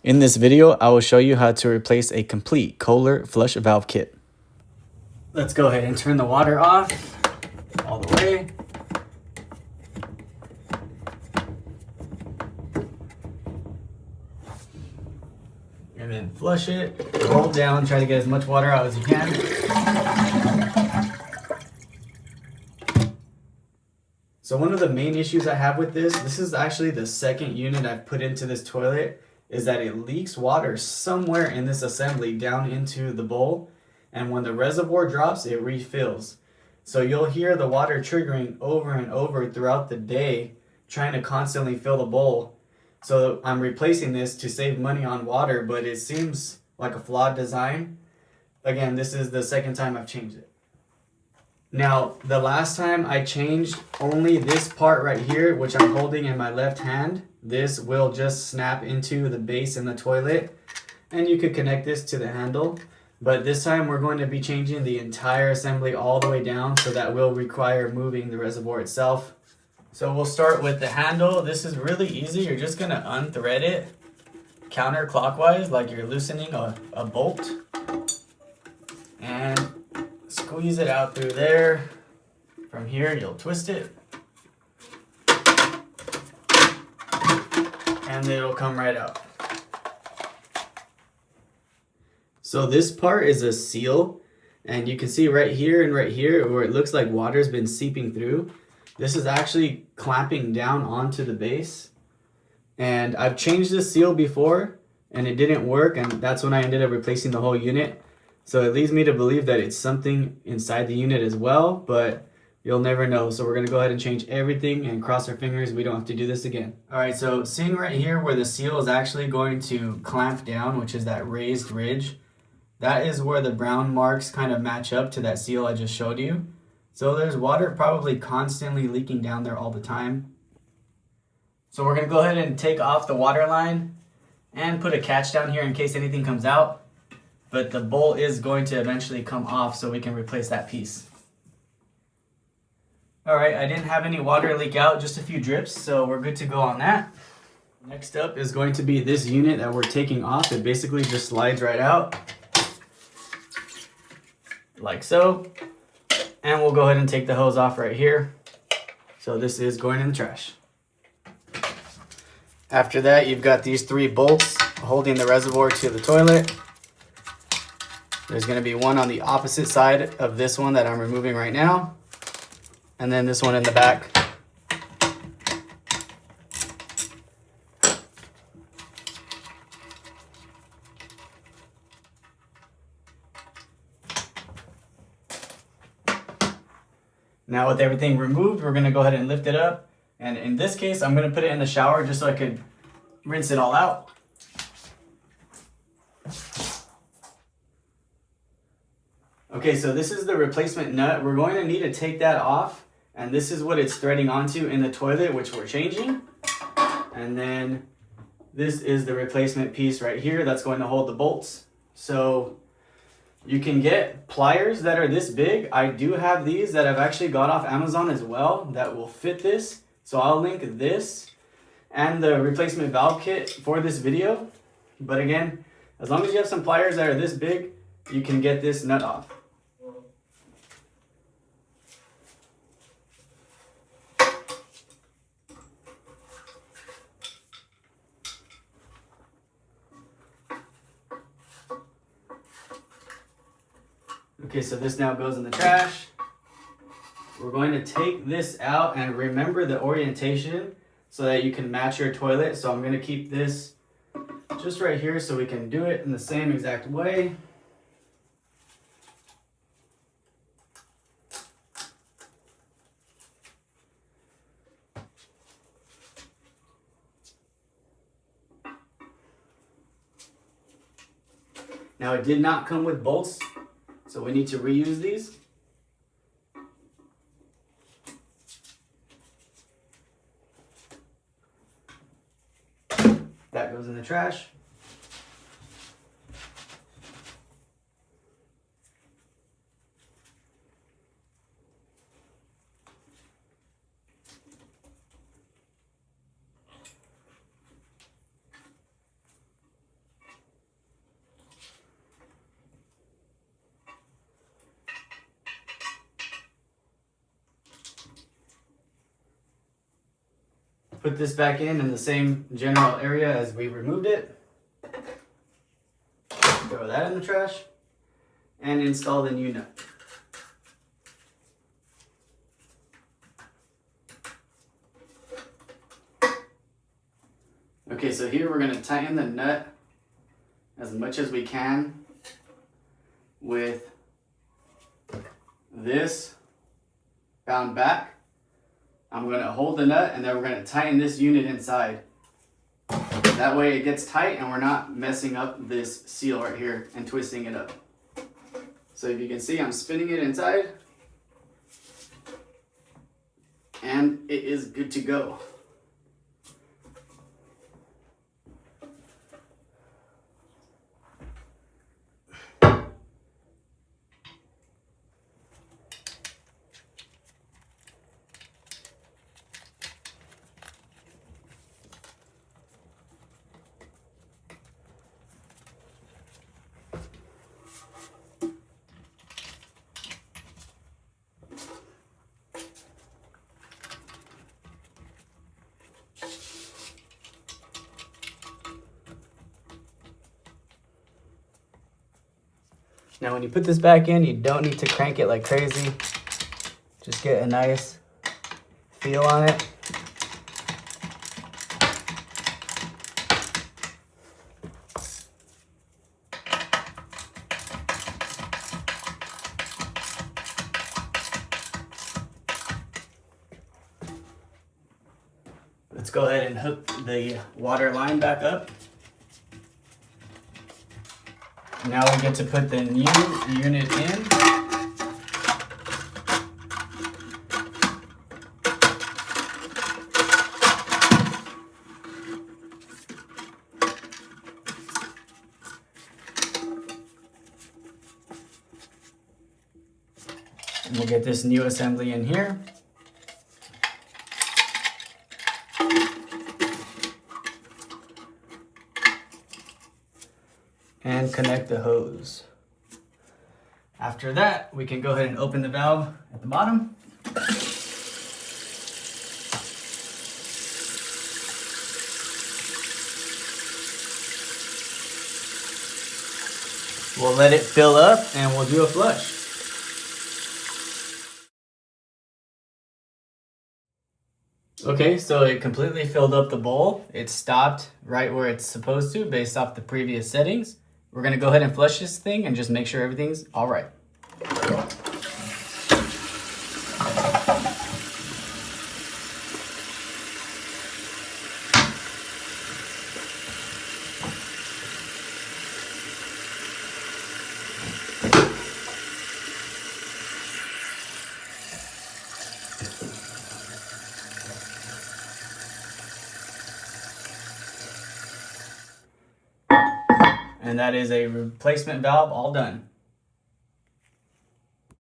In this video, I will show you how to replace a complete Kohler flush valve kit. Let's go ahead and turn the water off all the way. And then flush it, roll down, try to get as much water out as you can. So one of the main issues I have with this is actually the second unit I've put into this toilet, is that it leaks water somewhere in this assembly down into the bowl. And when the reservoir drops, it refills. So you'll hear the water triggering over and over throughout the day, trying to constantly fill the bowl. So I'm replacing this to save money on water, but it seems like a flawed design. Again, this is the second time I've changed it. Now, the last time I changed only this part right here, which I'm holding in my left hand. This will just snap into the base in the toilet, and you could connect this to the handle. But this time we're going to be changing the entire assembly all the way down, so that will require moving the reservoir itself. So we'll start with the handle. This is really easy. You're just gonna unthread it counterclockwise, like you're loosening a bolt, and squeeze it out through there. From here, you'll twist it, and it'll come right out. So this part is a seal, and you can see right here and right here where it looks like water's been seeping through. This is actually clamping down onto the base. And I've changed this seal before and it didn't work, and that's when I ended up replacing the whole unit. So it leads me to believe that it's something inside the unit as well, but you'll never know. So we're gonna go ahead and change everything and cross our fingers we don't have to do this again. All right, so seeing right here where the seal is actually going to clamp down, which is that raised ridge, that is where the brown marks kind of match up to that seal I just showed you. So there's water probably constantly leaking down there all the time. So we're gonna go ahead and take off the water line and put a catch down here in case anything comes out. But the bowl is going to eventually come off, so we can replace that piece. All right, I didn't have any water leak out, just a few drips, so we're good to go on that. Next up is going to be this unit that we're taking off. It basically just slides right out, like so. And we'll go ahead and take the hose off right here. So this is going in the trash. After that, you've got these 3 bolts holding the reservoir to the toilet. There's going to be one on the opposite side of this one that I'm removing right now, and then this one in the back. Now with everything removed, we're going to go ahead and lift it up. And in this case, I'm going to put it in the shower just so I could rinse it all out. Okay, so this is the replacement nut. We're going to need to take that off, and this is what it's threading onto in the toilet, which we're changing. And then this is the replacement piece right here that's going to hold the bolts. So you can get pliers that are this big. I do have these that I've actually got off Amazon as well that will fit this. So I'll link this and the replacement valve kit for this video. But again, as long as you have some pliers that are this big, you can get this nut off. Okay, so this now goes in the trash. We're going to take this out and remember the orientation so that you can match your toilet. So I'm going to keep this just right here so we can do it in the same exact way. Now it did not come with bolts, so we need to reuse these. That goes in the trash. Put this back in the same general area as we removed it. Throw that in the trash and install the new nut. Okay, so here we're going to tighten the nut as much as we can with this bound back. I'm going to hold the nut and then we're going to tighten this unit inside. That way it gets tight and we're not messing up this seal right here and twisting it up. So if you can see, I'm spinning it inside and it is good to go. Now when you put this back in, you don't need to crank it like crazy. Just get a nice feel on it. Let's go ahead and hook the water line back up. Now we get to put the new unit in. And we'll get this new assembly in here. And connect the hose. After that, we can go ahead and open the valve at the bottom. We'll let it fill up and we'll do a flush. Okay, so it completely filled up the bowl. It stopped right where it's supposed to based off the previous settings. We're gonna go ahead and flush this thing and just make sure everything's all right. And that is a replacement valve all done.